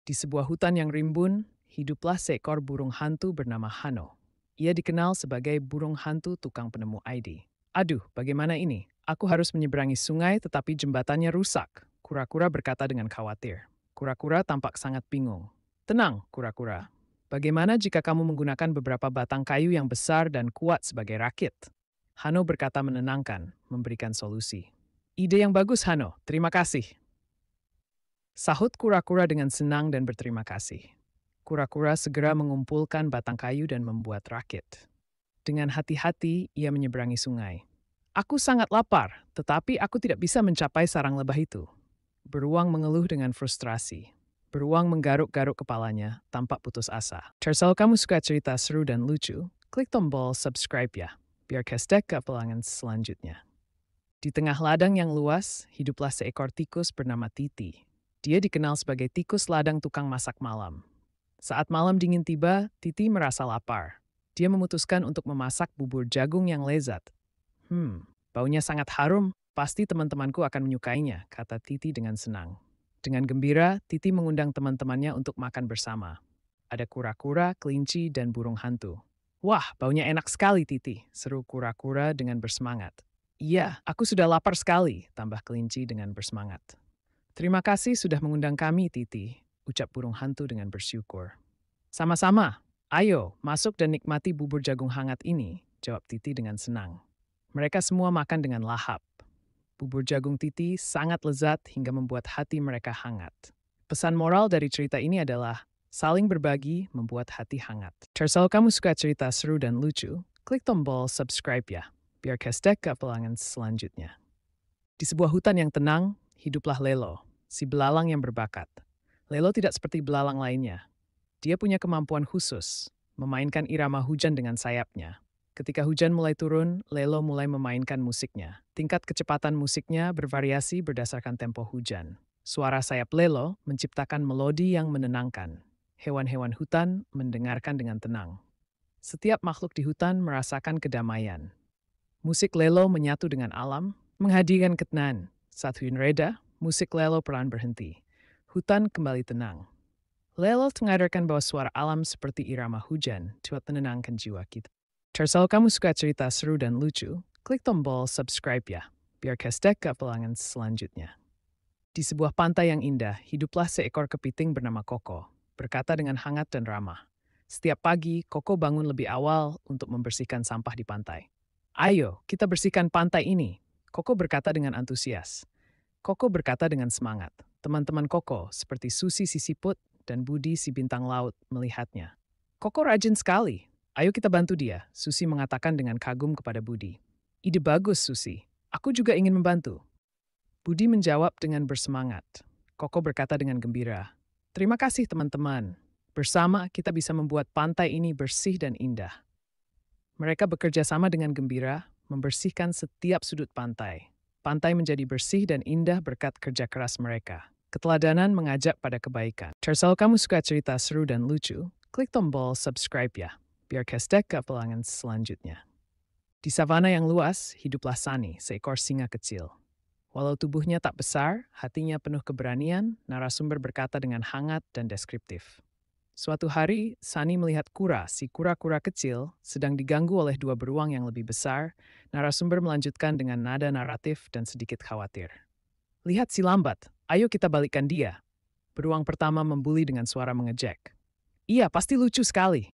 Di sebuah hutan yang rimbun, hiduplah seekor burung hantu bernama Hano. Ia dikenal sebagai burung hantu tukang penemu ID. Aduh, bagaimana ini? Aku harus menyeberangi sungai tetapi jembatannya rusak. Kura-kura berkata dengan khawatir. Kura-kura tampak sangat bingung. Tenang, kura-kura. Bagaimana jika kamu menggunakan beberapa batang kayu yang besar dan kuat sebagai rakit? Hano berkata menenangkan, memberikan solusi. Ide yang bagus, Hano. Terima kasih. Sahut kura-kura dengan senang dan berterima kasih. Kura-kura segera mengumpulkan batang kayu dan membuat rakit. Dengan hati-hati, ia menyeberangi sungai. Aku sangat lapar, tetapi aku tidak bisa mencapai sarang lebah itu. Beruang mengeluh dengan frustrasi. Beruang menggaruk-garuk kepalanya, tampak putus asa. Kalau kamu suka cerita seru dan lucu, klik tombol subscribe ya, biar kestek ke pelangan selanjutnya. Di tengah ladang yang luas, hiduplah seekor tikus bernama Titi. Dia dikenal sebagai tikus ladang tukang masak malam. Saat malam dingin tiba, Titi merasa lapar. Dia memutuskan untuk memasak bubur jagung yang lezat. Baunya sangat harum, pasti teman-temanku akan menyukainya, kata Titi dengan senang. Dengan gembira, Titi mengundang teman-temannya untuk makan bersama. Ada kura-kura, kelinci, dan burung hantu. Wah, baunya enak sekali, Titi, seru kura-kura dengan bersemangat. Iya, aku sudah lapar sekali, tambah kelinci dengan bersemangat. Terima kasih sudah mengundang kami, Titi, ucap burung hantu dengan bersyukur. Sama-sama, ayo masuk dan nikmati bubur jagung hangat ini, jawab Titi dengan senang. Mereka semua makan dengan lahap. Bubur jagung Titi sangat lezat hingga membuat hati mereka hangat. Pesan moral dari cerita ini adalah saling berbagi membuat hati hangat. Kalau kamu suka cerita seru dan lucu, klik tombol subscribe ya, biar kestek ke pelangan selanjutnya. Di sebuah hutan yang tenang, hiduplah Lelo, si belalang yang berbakat. Lelo tidak seperti belalang lainnya. Dia punya kemampuan khusus, memainkan irama hujan dengan sayapnya. Ketika hujan mulai turun, Lelo mulai memainkan musiknya. Tingkat kecepatan musiknya bervariasi berdasarkan tempo hujan. Suara sayap Lelo menciptakan melodi yang menenangkan. Hewan-hewan hutan mendengarkan dengan tenang. Setiap makhluk di hutan merasakan kedamaian. Musik Lelo menyatu dengan alam, menghadirkan ketenangan. Saat hujan reda, musik Lelo perlahan berhenti. Hutan kembali tenang. Lelo mengadarkan bahwa suara alam seperti irama hujan dapat menenangkan jiwa kita. Kalau kamu suka cerita seru dan lucu, klik tombol subscribe ya, biar kestek ke pelangan selanjutnya. Di sebuah pantai yang indah, hiduplah seekor kepiting bernama Koko, berkata dengan hangat dan ramah. Setiap pagi, Koko bangun lebih awal untuk membersihkan sampah di pantai. Ayo, kita bersihkan pantai ini, Koko berkata dengan antusias. Koko berkata dengan semangat. Teman-teman Koko, seperti Susi si siput dan Budi si bintang laut, melihatnya. Koko rajin sekali. Ayo kita bantu dia, Susi mengatakan dengan kagum kepada Budi. Ide bagus, Susi. Aku juga ingin membantu. Budi menjawab dengan bersemangat. Koko berkata dengan gembira. Terima kasih teman-teman. Bersama kita bisa membuat pantai ini bersih dan indah. Mereka bekerja sama dengan gembira, membersihkan setiap sudut pantai. Pantai menjadi bersih dan indah berkat kerja keras mereka. Keteladanan mengajak pada kebaikan. Kalau kamu suka cerita seru dan lucu, klik tombol subscribe ya, biar kestek ke pelangan selanjutnya. Di savana yang luas, hiduplah Sani, seekor singa kecil. Walau tubuhnya tak besar, hatinya penuh keberanian, narasumber berkata dengan hangat dan deskriptif. Suatu hari, Sani melihat Kura, si kura-kura kecil, sedang diganggu oleh dua beruang yang lebih besar. Narasumber melanjutkan dengan nada naratif dan sedikit khawatir. Lihat si lambat, ayo kita balikkan dia. Beruang pertama membuli dengan suara mengejek. Iya, pasti lucu sekali.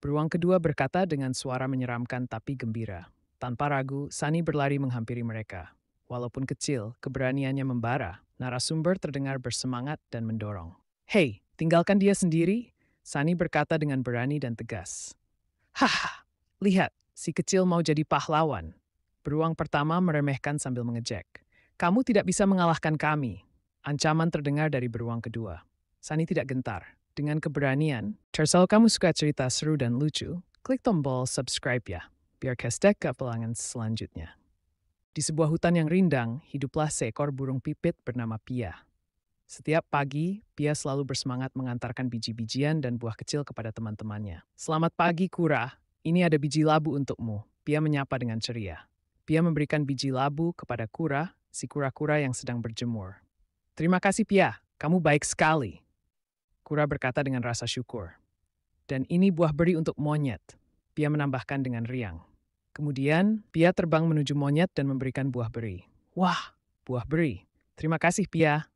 Beruang kedua berkata dengan suara menyeramkan tapi gembira. Tanpa ragu, Sani berlari menghampiri mereka. Walaupun kecil, keberaniannya membara. Narasumber terdengar bersemangat dan mendorong. Hei, tinggalkan dia sendiri, Sani berkata dengan berani dan tegas. Haha, lihat, si kecil mau jadi pahlawan. Beruang pertama meremehkan sambil mengejek. Kamu tidak bisa mengalahkan kami. Ancaman terdengar dari beruang kedua. Sani tidak gentar. Dengan keberanian, kalau kamu suka cerita seru dan lucu, klik tombol subscribe ya, biar kestek ke pelangan selanjutnya. Di sebuah hutan yang rindang, hiduplah seekor burung pipit bernama Pia. Setiap pagi, Pia selalu bersemangat mengantarkan biji-bijian dan buah kecil kepada teman-temannya. Selamat pagi, Kura. Ini ada biji labu untukmu, Pia menyapa dengan ceria. Pia memberikan biji labu kepada Kura, si kura-kura yang sedang berjemur. Terima kasih, Pia. Kamu baik sekali. Kura berkata dengan rasa syukur. Dan ini buah beri untuk monyet, Pia menambahkan dengan riang. Kemudian, Pia terbang menuju monyet dan memberikan buah beri. Wah, buah beri. Terima kasih, Pia.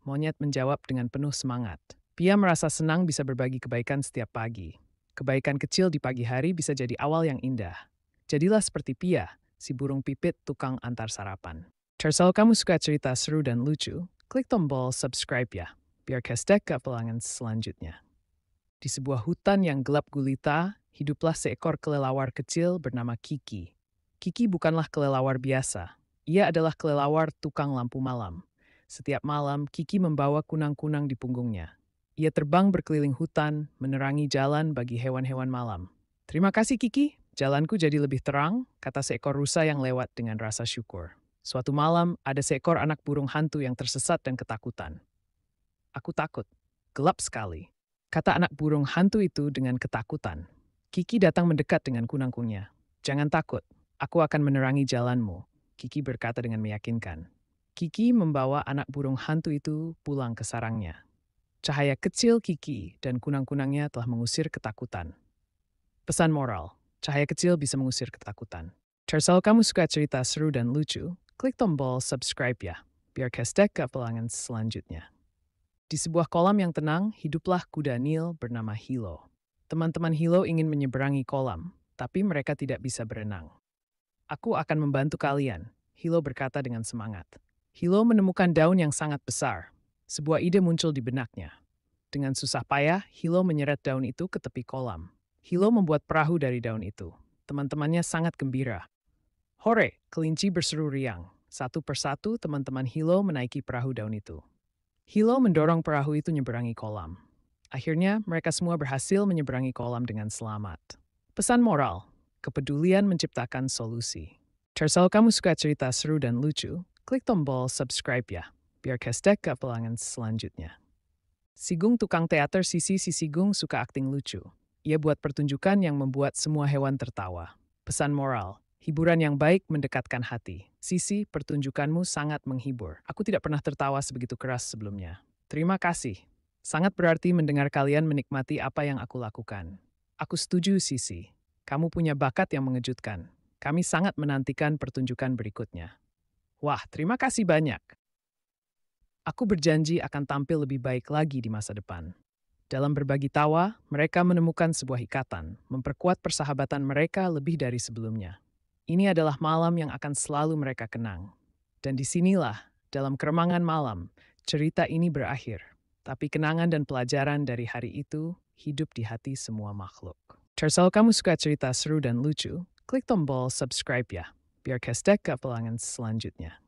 Monyet menjawab dengan penuh semangat. Pia merasa senang bisa berbagi kebaikan setiap pagi. Kebaikan kecil di pagi hari bisa jadi awal yang indah. Jadilah seperti Pia, si burung pipit tukang antar sarapan. Kalau kamu suka cerita seru dan lucu, klik tombol subscribe ya, biar kestek ke pelangan selanjutnya. Di sebuah hutan yang gelap gulita, hiduplah seekor kelelawar kecil bernama Kiki. Kiki bukanlah kelelawar biasa. Ia adalah kelelawar tukang lampu malam. Setiap malam, Kiki membawa kunang-kunang di punggungnya. Ia terbang berkeliling hutan, menerangi jalan bagi hewan-hewan malam. Terima kasih Kiki, jalanku jadi lebih terang, kata seekor rusa yang lewat dengan rasa syukur. Suatu malam, ada seekor anak burung hantu yang tersesat dan ketakutan. Aku takut. Gelap sekali, kata anak burung hantu itu dengan ketakutan. Kiki datang mendekat dengan kunang-kunangnya. Jangan takut, aku akan menerangi jalanmu, Kiki berkata dengan meyakinkan. Kiki membawa anak burung hantu itu pulang ke sarangnya. Cahaya kecil Kiki dan kunang-kunangnya telah mengusir ketakutan. Pesan moral, cahaya kecil bisa mengusir ketakutan. Kalau kamu suka cerita seru dan lucu, klik tombol subscribe ya, biar kestek ke pelangan selanjutnya. Di sebuah kolam yang tenang, hiduplah kuda Nil bernama Hilo. Teman-teman Hilo ingin menyeberangi kolam, tapi mereka tidak bisa berenang. Aku akan membantu kalian, Hilo berkata dengan semangat. Hilo menemukan daun yang sangat besar. Sebuah ide muncul di benaknya. Dengan susah payah, Hilo menyeret daun itu ke tepi kolam. Hilo membuat perahu dari daun itu. Teman-temannya sangat gembira. Hore, kelinci berseru riang. Satu persatu teman-teman Hilo menaiki perahu daun itu. Hilo mendorong perahu itu menyeberangi kolam. Akhirnya, mereka semua berhasil menyeberangi kolam dengan selamat. Pesan moral, kepedulian menciptakan solusi. Kalau kamu suka cerita seru dan lucu, klik tombol subscribe ya, biar kestek ke pelangan selanjutnya. Sigung tukang teater Sisi Sigung suka akting lucu. Ia buat pertunjukan yang membuat semua hewan tertawa. Pesan moral, hiburan yang baik mendekatkan hati. Sisi, pertunjukanmu sangat menghibur. Aku tidak pernah tertawa sebegitu keras sebelumnya. Terima kasih. Sangat berarti mendengar kalian menikmati apa yang aku lakukan. Aku setuju, Sisi. Kamu punya bakat yang mengejutkan. Kami sangat menantikan pertunjukan berikutnya. Wah, terima kasih banyak. Aku berjanji akan tampil lebih baik lagi di masa depan. Dalam berbagi tawa, mereka menemukan sebuah ikatan, memperkuat persahabatan mereka lebih dari sebelumnya. Ini adalah malam yang akan selalu mereka kenang. Dan disinilah, dalam keremangan malam, cerita ini berakhir. Tapi kenangan dan pelajaran dari hari itu hidup di hati semua makhluk. Kalau kamu suka cerita seru dan lucu, klik tombol subscribe ya, biar kestek ke pelangan selanjutnya.